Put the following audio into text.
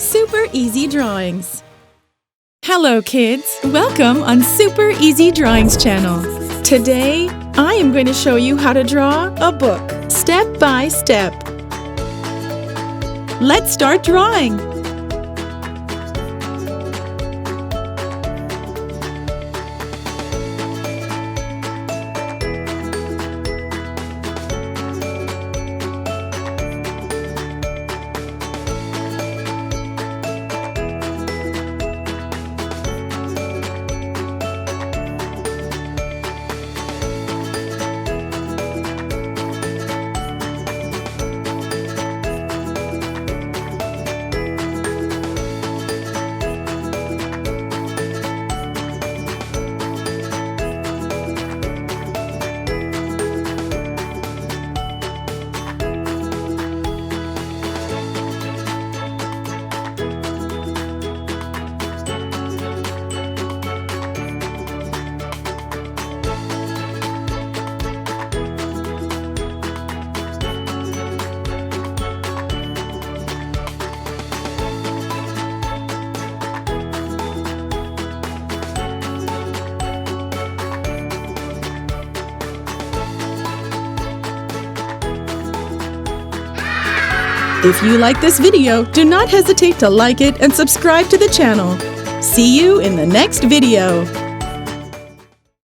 Super Easy Drawings. Hello kids, welcome on Super Easy Drawings channel. Today, I am going to show you how to draw a book, step by step. Let's start drawing. If you like this video, do not hesitate to like it and subscribe to the channel. See you in the next video.